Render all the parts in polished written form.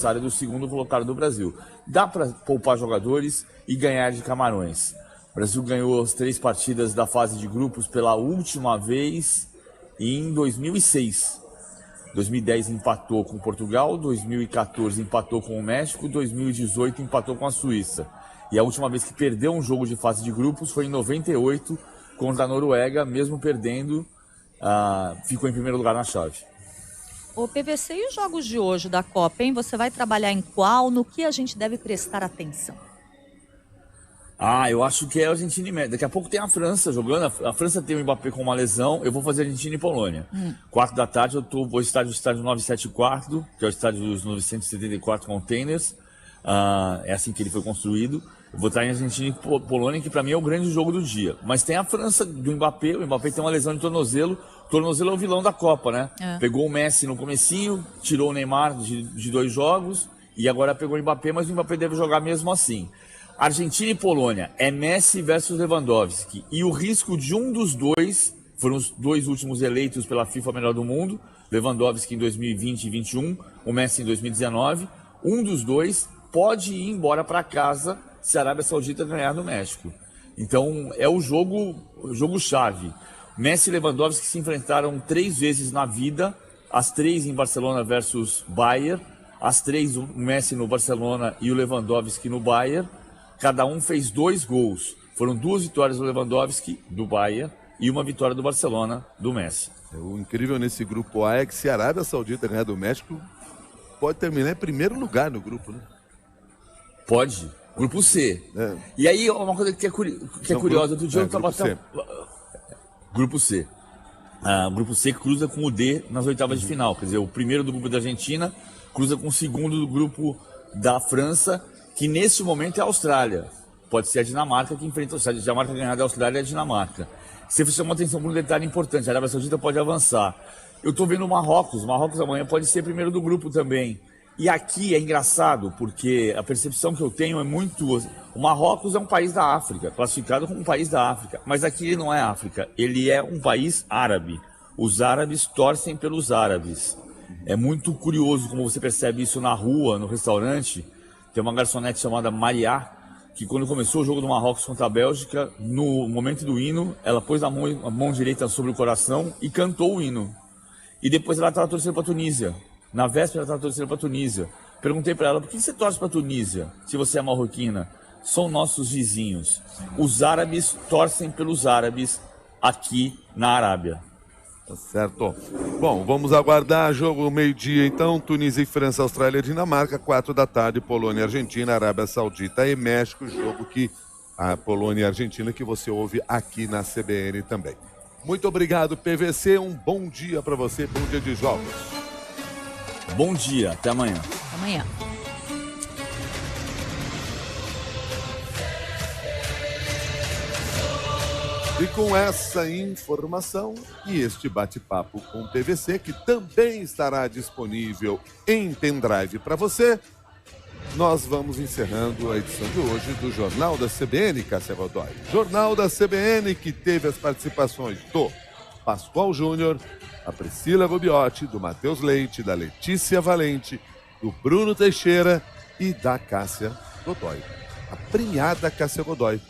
adversário do segundo colocado do Brasil. Dá para poupar jogadores e ganhar de Camarões. O Brasil ganhou as 3 partidas da fase de grupos pela última vez em 2006. 2010 empatou com Portugal, 2014 empatou com o México, 2018 empatou com a Suíça. E a última vez que perdeu um jogo de fase de grupos foi em 98 contra a Noruega, mesmo perdendo, ficou em primeiro lugar na chave. O PVC, e os jogos de hoje da Copa, hein? Você vai trabalhar em qual? No que a gente deve prestar atenção? Eu acho que é a Argentina e México. Daqui a pouco tem a França jogando. A França tem o Mbappé com uma lesão. Eu vou fazer Argentina e Polônia. 4 da tarde eu vou estar no estádio 974, que é o estádio dos 974 containers. É assim que ele foi construído. Eu vou estar em Argentina e Polônia, que para mim é o grande jogo do dia. Mas tem a França do Mbappé. O Mbappé tem uma lesão de tornozelo. O tornozelo é o vilão da Copa, né? Pegou o Messi no comecinho, tirou o Neymar de 2 jogos e agora pegou o Mbappé, mas o Mbappé deve jogar mesmo assim. Argentina e Polônia é Messi versus Lewandowski. E o risco de um dos dois, foram os 2 últimos eleitos pela FIFA melhor do mundo, Lewandowski em 2020 e 2021, o Messi em 2019, um dos dois pode ir embora para casa se a Arábia Saudita ganhar no México. Então é o jogo-chave. Messi e Lewandowski se enfrentaram 3 vezes na vida, as 3 em Barcelona versus Bayern, as 3 o Messi no Barcelona e o Lewandowski no Bayern. Cada um fez 2 gols. Foram 2 vitórias do Lewandowski, do Bayern, e uma vitória do Barcelona, do Messi. O incrível nesse grupo A é que se a Arábia Saudita ganhar do México, pode terminar em primeiro lugar no grupo, né? Pode. Grupo C. E aí, uma coisa que é curiosa, outro dia eu estava... Grupo C. Grupo C cruza com o D nas oitavas de final. Quer dizer, o primeiro do grupo da Argentina cruza com o segundo do grupo da França, que neste momento é a Austrália. Pode ser a Dinamarca que enfrenta a Austrália. A Dinamarca ganhar da Austrália é a Dinamarca. Você chamou atenção para um detalhe importante: a Arábia Saudita pode avançar. Eu estou vendo o Marrocos. O Marrocos amanhã pode ser primeiro do grupo também. E aqui é engraçado, porque a percepção que eu tenho é muito... O Marrocos é um país da África, classificado como um país da África. Mas aqui ele não é África, ele é um país árabe. Os árabes torcem pelos árabes. É muito curioso como você percebe isso na rua, no restaurante. Tem uma garçonete chamada Maria, que quando começou o jogo do Marrocos contra a Bélgica, no momento do hino, ela pôs a mão direita sobre o coração e cantou o hino. E depois ela estava torcendo para a Tunísia. Na véspera ela estava torcendo para a Tunísia. Perguntei para ela: por que você torce para a Tunísia, se você é marroquina? São nossos vizinhos. Os árabes torcem pelos árabes aqui na Arábia. Tá certo. Bom, vamos aguardar jogo meio-dia então, Tunísia e França, Austrália e Dinamarca, 4 da tarde, Polônia e Argentina, Arábia Saudita e México, jogo que a Polônia e a Argentina que você ouve aqui na CBN também. Muito obrigado, PVC, um bom dia para você, bom dia de jogos. Bom dia, até amanhã. Amanhã. E com essa informação e este bate-papo com o PVC, que também estará disponível em pendrive para você, nós vamos encerrando a edição de hoje do Jornal da CBN, Cássia Godoy. Jornal da CBN que teve as participações do Pascoal Júnior, a Priscila Gobiotti, do Matheus Leite, da Letícia Valente, do Bruno Teixeira e da Cássia Godoy. A premiada Cássia Godoy,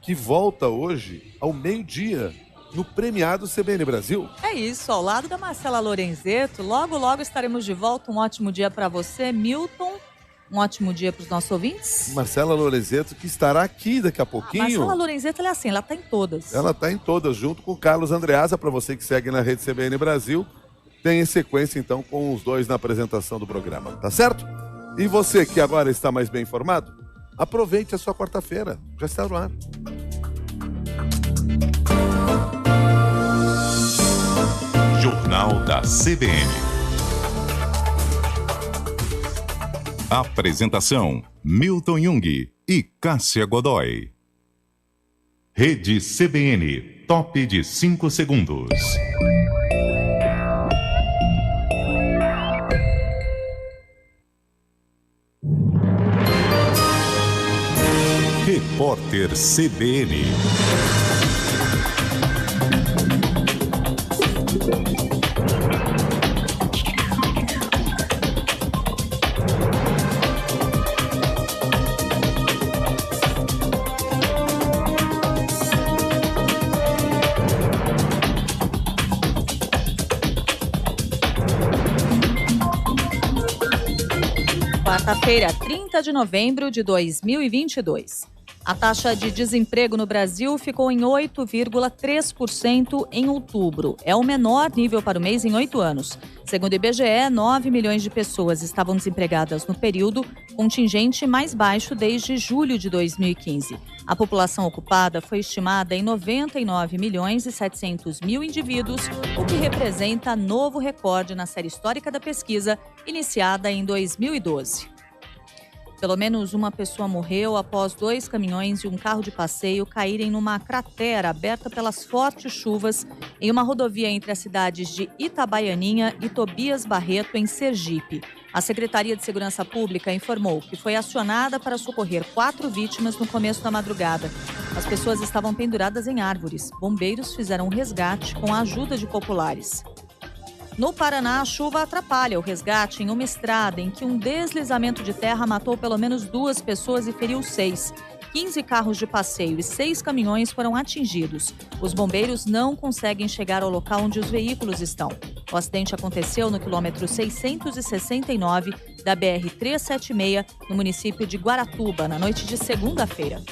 que volta hoje ao meio-dia no premiado CBN Brasil. É isso, ao lado da Marcela Lorenzetto. Logo, logo estaremos de volta. Um ótimo dia para você, Milton. Um ótimo dia para os nossos ouvintes. Marcela Lorenzetto, que estará aqui daqui a pouquinho. Marcela Lorenzetto, ela é assim, ela está em todas. Ela está em todas, junto com o Carlos Andreasa, para você que segue na rede CBN Brasil. Tem em sequência, então, com os dois na apresentação do programa, tá certo? E você que agora está mais bem informado, aproveite a sua quarta-feira. Já está no ar. Jornal da CBN. Apresentação: Milton Jung e Cássia Godoy. Rede CBN, top de 5 segundos. Repórter CBN. Quarta-feira, 30 de novembro de 2022. A taxa de desemprego no Brasil ficou em 8,3% em outubro. É o menor nível para o mês em 8 anos. Segundo o IBGE, 9 milhões de pessoas estavam desempregadas no período, contingente mais baixo desde julho de 2015. A população ocupada foi estimada em 99 milhões e 700 mil indivíduos, o que representa novo recorde na série histórica da pesquisa, iniciada em 2012. Pelo menos uma pessoa morreu após 2 caminhões e um carro de passeio caírem numa cratera aberta pelas fortes chuvas em uma rodovia entre as cidades de Itabaianinha e Tobias Barreto, em Sergipe. A Secretaria de Segurança Pública informou que foi acionada para socorrer 4 vítimas no começo da madrugada. As pessoas estavam penduradas em árvores. Bombeiros fizeram um resgate com a ajuda de populares. No Paraná, a chuva atrapalha o resgate em uma estrada em que um deslizamento de terra matou pelo menos 2 pessoas e feriu 6. 15 carros de passeio e 6 caminhões foram atingidos. Os bombeiros não conseguem chegar ao local onde os veículos estão. O acidente aconteceu no quilômetro 669 da BR-376, no município de Guaratuba, na noite de segunda-feira.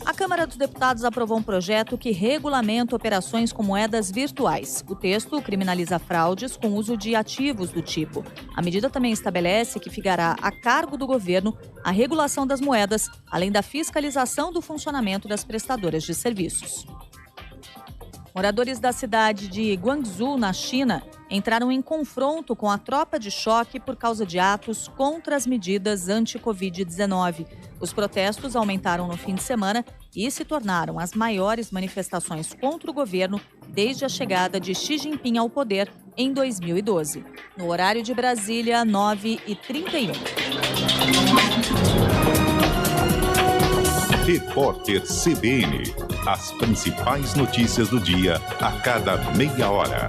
A Câmara dos Deputados aprovou um projeto que regulamenta operações com moedas virtuais. O texto criminaliza fraudes com uso de ativos do tipo. A medida também estabelece que ficará a cargo do governo a regulação das moedas, além da fiscalização do funcionamento das prestadoras de serviços. Moradores da cidade de Guangzhou, na China, entraram em confronto com a tropa de choque por causa de atos contra as medidas anti-Covid-19. Os protestos aumentaram no fim de semana e se tornaram as maiores manifestações contra o governo desde a chegada de Xi Jinping ao poder em 2012. No horário de Brasília, 9h31. Repórter CBN. As principais notícias do dia a cada meia hora.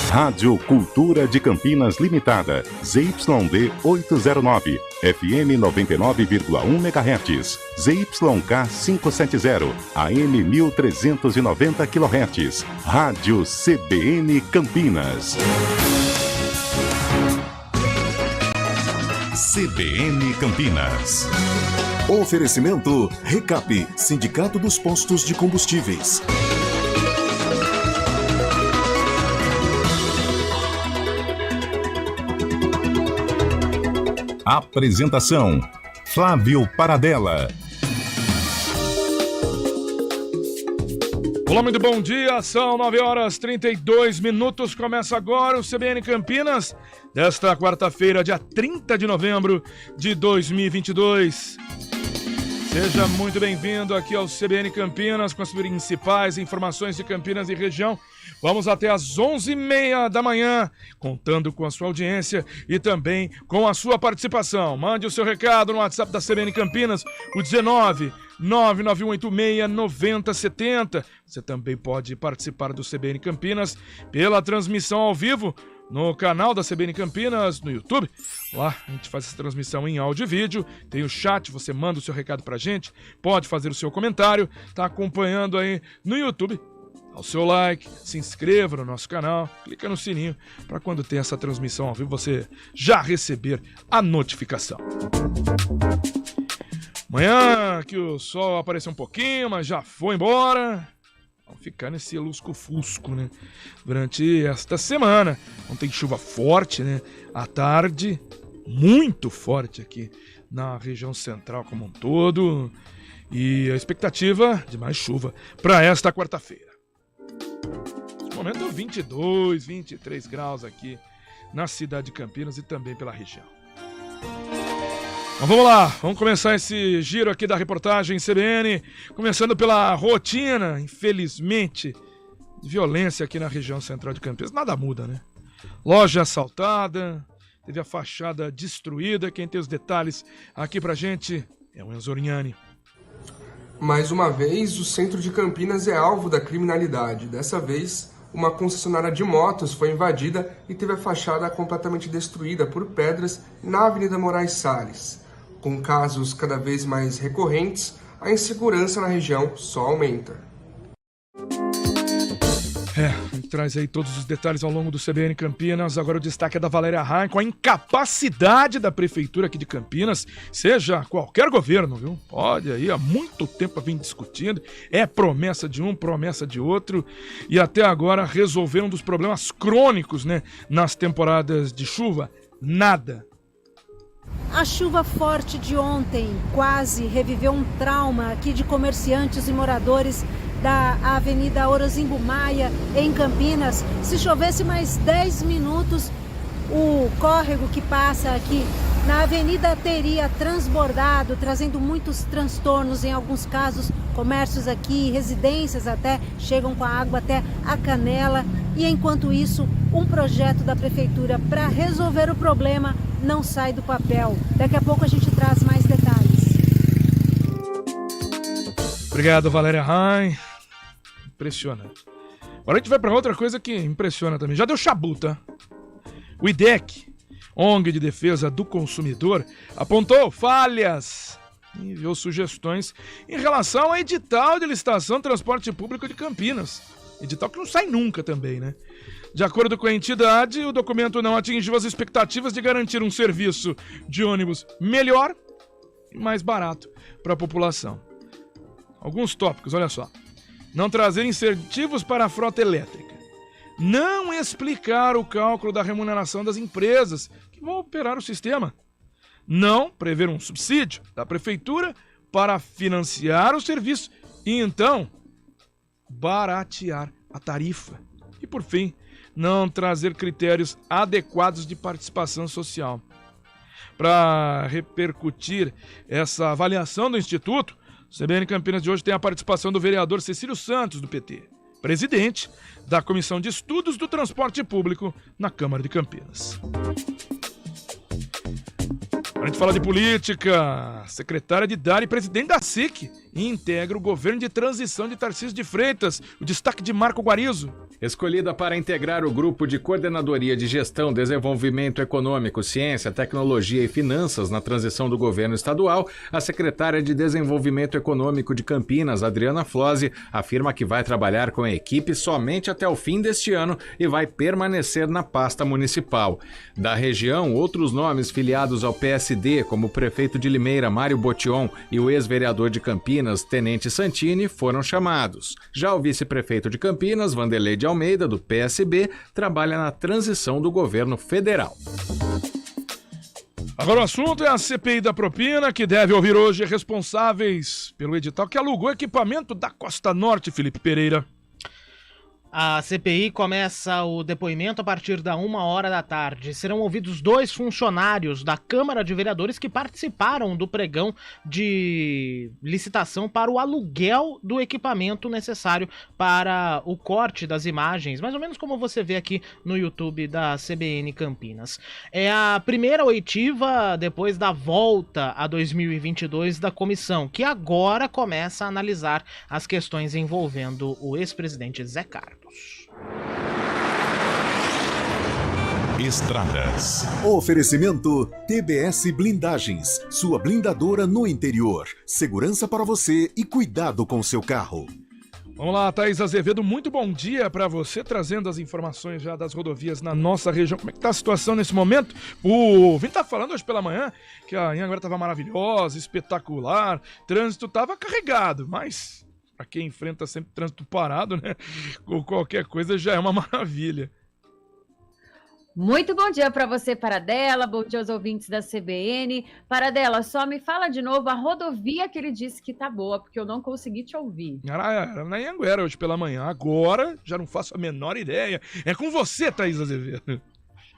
Rádio Cultura de Campinas Limitada, ZYD 809, FM 99,1 MHz, ZYK 570, AM 1390 kHz, Rádio CBN Campinas. CBN Campinas. Oferecimento Recap, Sindicato dos Postos de Combustíveis. Apresentação: Flávio Paradella. Olá, muito bom dia, são 9h32, começa agora o CBN Campinas, desta quarta-feira, dia 30 de novembro de 2022. Seja muito bem-vindo aqui ao CBN Campinas, com as principais informações de Campinas e região. Vamos até às 11h30 da manhã, contando com a sua audiência e também com a sua participação. Mande o seu recado no WhatsApp da CBN Campinas, o 19-99186-9070. Você também pode participar do CBN Campinas pela transmissão ao vivo no canal da CBN Campinas, no YouTube. Lá a gente faz essa transmissão em áudio e vídeo, tem o chat, você manda o seu recado pra gente, pode fazer o seu comentário, tá acompanhando aí no YouTube. Dá o seu like, se inscreva no nosso canal, clica no sininho para quando tem essa transmissão ao vivo você já receber a notificação. Amanhã que o sol apareceu um pouquinho, mas já foi embora. Vamos ficar nesse lusco-fusco, né? Durante esta semana. Não tem chuva forte, né? À tarde, muito forte aqui na região central como um todo. E a expectativa de mais chuva para esta quarta-feira. Nesse momento, 22, 23 graus aqui na cidade de Campinas e também pela região. Mas vamos lá, vamos começar esse giro aqui da reportagem CBN, começando pela rotina, infelizmente, de violência aqui na região central de Campinas. Nada muda, né? Loja assaltada, teve a fachada destruída. Quem tem os detalhes aqui pra gente é o Enzo Orignani. Mais uma vez, o centro de Campinas é alvo da criminalidade. Dessa vez, uma concessionária de motos foi invadida e teve a fachada completamente destruída por pedras na Avenida Moraes Salles. Com casos cada vez mais recorrentes, a insegurança na região só aumenta. A gente traz aí todos os detalhes ao longo do CBN Campinas. Agora o destaque é da Valéria Rain, com a incapacidade da prefeitura aqui de Campinas, seja qualquer governo, viu? Olha aí, há muito tempo vem discutindo, é promessa de um, promessa de outro, e até agora resolver um dos problemas crônicos, né, nas temporadas de chuva, nada. A chuva forte de ontem quase reviveu um trauma aqui de comerciantes e moradores da Avenida Orozimbo Maia, em Campinas. Se chovesse mais 10 minutos, o córrego que passa aqui na avenida teria transbordado, trazendo muitos transtornos. Em alguns casos, comércios aqui, residências até, chegam com a água até a canela. E enquanto isso, um projeto da prefeitura para resolver o problema não sai do papel. Daqui a pouco a gente traz mais detalhes. Obrigado, Valéria Rain. Impressionante. Agora a gente vai para outra coisa que impressiona também. Já deu chabu, tá? O IDEC, ONG de Defesa do Consumidor, apontou falhas e enviou sugestões em relação ao edital de licitação de transporte público de Campinas. Edital que não sai nunca também, né? De acordo com a entidade, o documento não atingiu as expectativas de garantir um serviço de ônibus melhor e mais barato para a população. Alguns tópicos, olha só. Não trazer incentivos para a frota elétrica. Não explicar o cálculo da remuneração das empresas que vão operar o sistema. Não prever um subsídio da prefeitura para financiar o serviço e, então, baratear a tarifa. E, por fim, não trazer critérios adequados de participação social. Para repercutir essa avaliação do Instituto, o CBN Campinas de hoje tem a participação do vereador Cecílio Santos, do PT, presidente da Comissão de Estudos do Transporte Público na Câmara de Campinas. A gente fala de política. Secretária de Dari, presidente da SIC, integra o governo de transição de Tarcísio de Freitas. O destaque de Marco Guarizo. Escolhida para integrar o grupo de coordenadoria de gestão, desenvolvimento econômico, ciência, tecnologia e finanças na transição do governo estadual, a secretária de Desenvolvimento Econômico de Campinas, Adriana Flose, afirma que vai trabalhar com a equipe somente até o fim deste ano e vai permanecer na pasta municipal. Da região, outros nomes filiados ao PSD, como o prefeito de Limeira, Mário Botion, e o ex-vereador de Campinas, Tenente Santini, foram chamados. Já o vice-prefeito de Campinas, Vanderlei de Almeida, do PSB, trabalha na transição do governo federal. Agora o assunto é a CPI da propina, que deve ouvir hoje responsáveis pelo edital que alugou equipamento da Costa Norte, Felipe Pereira. A CPI começa o depoimento a partir da 1h da tarde. Serão ouvidos 2 funcionários da Câmara de Vereadores que participaram do pregão de licitação para o aluguel do equipamento necessário para o corte das imagens, mais ou menos como você vê aqui no YouTube da CBN Campinas. É a primeira oitiva depois da volta a 2022 da comissão, que agora começa a analisar as questões envolvendo o ex-presidente Zé Carlos. Estradas. Oferecimento TBS Blindagens, sua blindadora no interior. Segurança para você e cuidado com seu carro. Vamos lá, Thaís Azevedo, muito bom dia para você, trazendo as informações já das rodovias na nossa região. Como é que tá a situação nesse momento? O Vim tá falando hoje pela manhã que a Anhanguera tava maravilhosa, espetacular, trânsito tava carregado, mas para quem enfrenta sempre trânsito parado, né? Ou qualquer coisa já é uma maravilha. Muito bom dia para você, Paradela. Bom dia aos ouvintes da CBN. Paradela, só me fala de novo a rodovia que ele disse que tá boa, porque eu não consegui te ouvir. Era na Anhanguera hoje pela manhã. Agora, já não faço a menor ideia. É com você, Thaís Azevedo.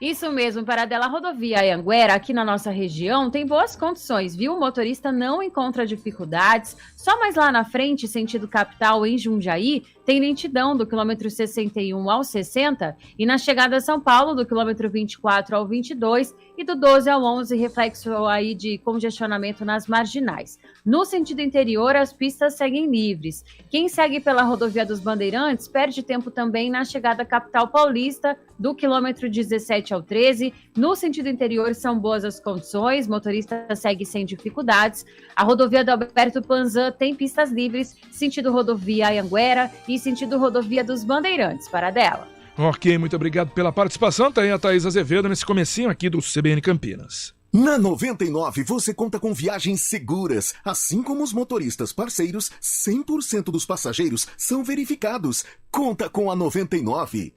Isso mesmo, Paradela. A rodovia Anhanguera, aqui na nossa região, tem boas condições, viu? O motorista não encontra dificuldades. Só mais lá na frente, sentido capital, em Jundiaí, tem lentidão do quilômetro 61 ao 60 e na chegada a São Paulo, do quilômetro 24 ao 22 e do 12 ao 11, reflexo aí de congestionamento nas marginais. No sentido interior, as pistas seguem livres. Quem segue pela rodovia dos Bandeirantes perde tempo também na chegada à capital paulista, do quilômetro 17 ao 13. No sentido interior, são boas as condições, motorista segue sem dificuldades. A rodovia do Alberto Panzan tem pistas livres, sentido rodovia Anhanguera e sentido rodovia dos Bandeirantes, Paradela. Ok, muito obrigado pela participação. Tá aí a Thaís Azevedo nesse comecinho aqui do CBN Campinas. Na 99 você conta com viagens seguras, assim como os motoristas parceiros, 100% dos passageiros são verificados. Conta com a 99.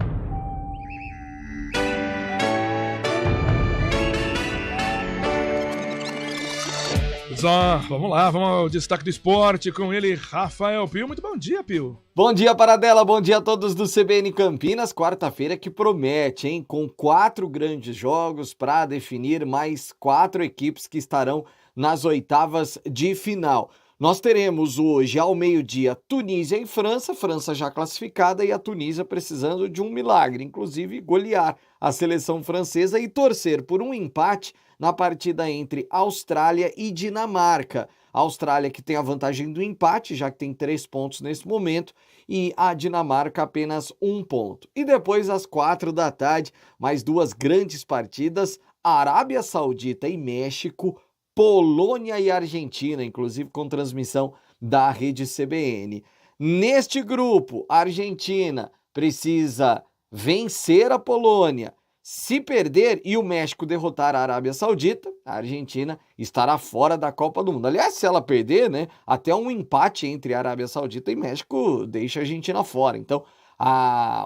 Vamos lá, vamos ao destaque do esporte com ele, Rafael Pio. Muito bom dia, Pio. Bom dia, Paradela, bom dia a todos do CBN Campinas. Quarta-feira que promete, hein? Com 4 grandes jogos para definir mais 4 equipes que estarão nas oitavas de final. Nós teremos hoje, ao meio-dia, Tunísia e França, França já classificada e a Tunísia precisando de um milagre, inclusive golear a seleção francesa e torcer por um empate na partida entre Austrália e Dinamarca. A Austrália que tem a vantagem do empate, já que tem 3 pontos nesse momento, e a Dinamarca apenas 1 ponto. E depois, às 4 da tarde, mais 2 grandes partidas, Arábia Saudita e México, Polônia e Argentina, inclusive com transmissão da rede CBN. Neste grupo, a Argentina precisa vencer a Polônia. Se perder e o México derrotar a Arábia Saudita, a Argentina estará fora da Copa do Mundo. Aliás, se ela perder, né, até um empate entre a Arábia Saudita e México deixa a Argentina fora. Então,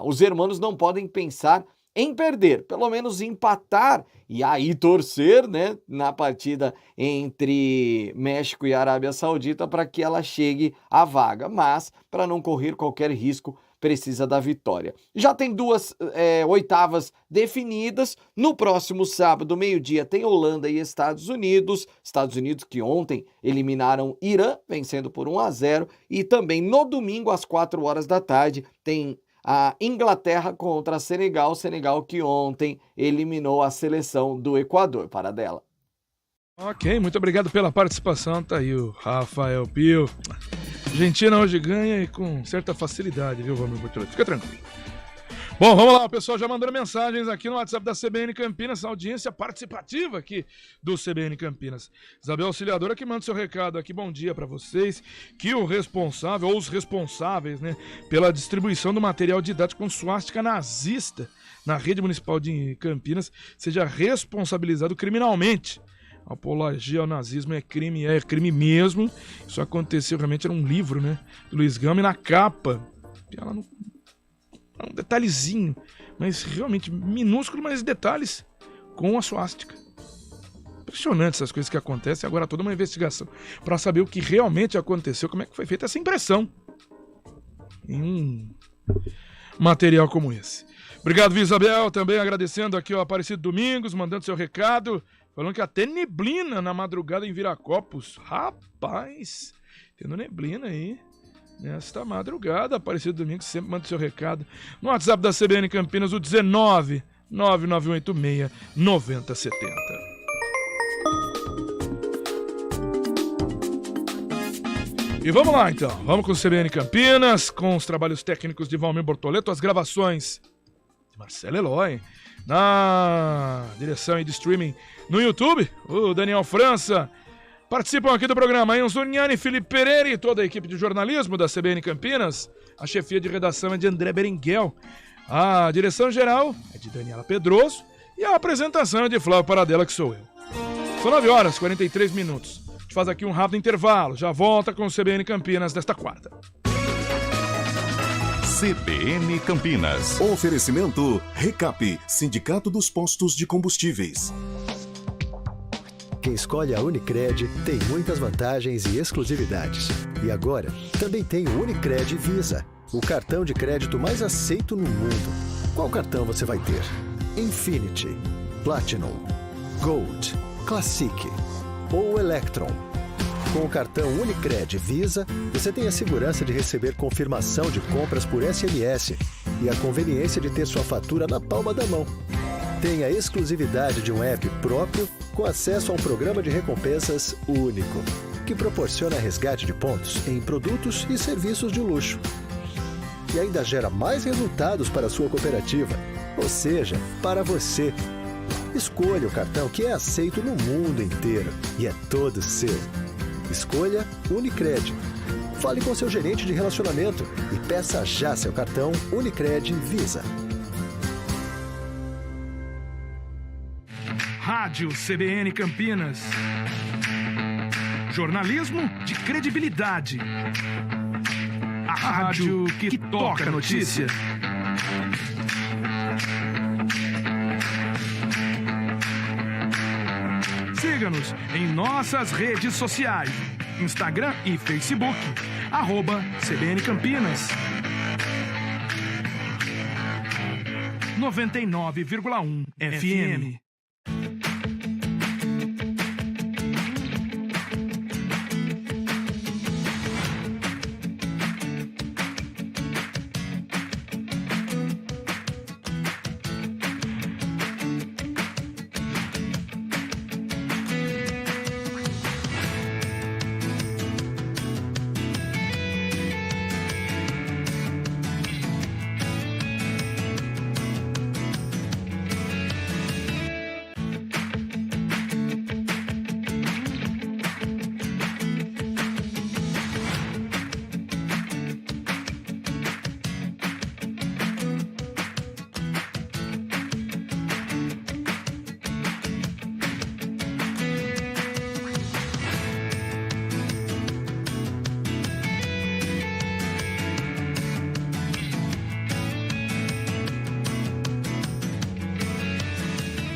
os hermanos não podem pensar em perder, pelo menos empatar e aí torcer, né, na partida entre México e Arábia Saudita para que ela chegue à vaga. Mas, para não correr qualquer risco, precisa da vitória. Já tem 2 oitavas definidas. No próximo sábado, meio-dia, tem Holanda e Estados Unidos. Estados Unidos que ontem eliminaram Irã, vencendo por 1-0. E também no domingo, às 4 horas da tarde, tem a Inglaterra contra a Senegal. Senegal que ontem eliminou a seleção do Equador. Paradela. Ok, muito obrigado pela participação. Tá aí o Rafael Pio. Argentina hoje ganha e com certa facilidade, viu, Vamos Bortoleto? Fica tranquilo. Bom, vamos lá, o pessoal já mandando mensagens aqui no WhatsApp da CBN Campinas, audiência participativa aqui do CBN Campinas. Isabel Auxiliadora que manda seu recado aqui, bom dia para vocês, que o responsável, ou os responsáveis, né, pela distribuição do material didático com suástica nazista na rede municipal de Campinas, seja responsabilizado criminalmente. A apologia ao nazismo é crime mesmo. Isso aconteceu, realmente era um livro, né, do Luiz Gama, e na capa, ela não... um detalhezinho, mas realmente minúsculo, mas detalhes com a suástica. Impressionante essas coisas que acontecem. Agora toda uma investigação para saber o que realmente aconteceu, como é que foi feita essa impressão em um material como esse. Obrigado, Isabel, também agradecendo aqui o Aparecido Domingos, mandando seu recado, falando que até neblina na madrugada em Viracopos. Rapaz, tendo neblina aí nesta madrugada. Aparecido Domingos sempre manda seu recado no WhatsApp da CBN Campinas, o 19 99186 9070. E vamos lá então, vamos com o CBN Campinas, com os trabalhos técnicos de Valmir Bortoleto, as gravações de Marcelo Eloy, na direção e de streaming no YouTube, o Daniel França. Participam aqui do programa Enzo Niani, Felipe Pereira e toda a equipe de jornalismo da CBN Campinas. A chefia de redação é de André Berenguel. A direção geral é de Daniela Pedroso e a apresentação é de Flávio Paradela, que sou eu. São 9 horas e 43 minutos. A gente faz aqui um rápido intervalo. Já volta com o CBN Campinas desta quarta. CBN Campinas. Oferecimento Recap, Sindicato dos Postos de Combustíveis. Quem escolhe a Unicred tem muitas vantagens e exclusividades. E agora, também tem o Unicred Visa, o cartão de crédito mais aceito no mundo. Qual cartão você vai ter? Infinity, Platinum, Gold, Classic ou Electron? Com o cartão Unicred Visa, você tem a segurança de receber confirmação de compras por SMS e a conveniência de ter sua fatura na palma da mão. Tem a exclusividade de um app próprio com acesso a um programa de recompensas único, que proporciona resgate de pontos em produtos e serviços de luxo. E ainda gera mais resultados para a sua cooperativa, ou seja, para você. Escolha o cartão que é aceito no mundo inteiro e é todo seu. Escolha Unicred. Fale com seu gerente de relacionamento e peça já seu cartão Unicred Visa. Rádio CBN Campinas. Jornalismo de credibilidade. A rádio que toca a notícia. Siga-nos em nossas redes sociais, Instagram e Facebook, @CBN Campinas. 99,1 FM.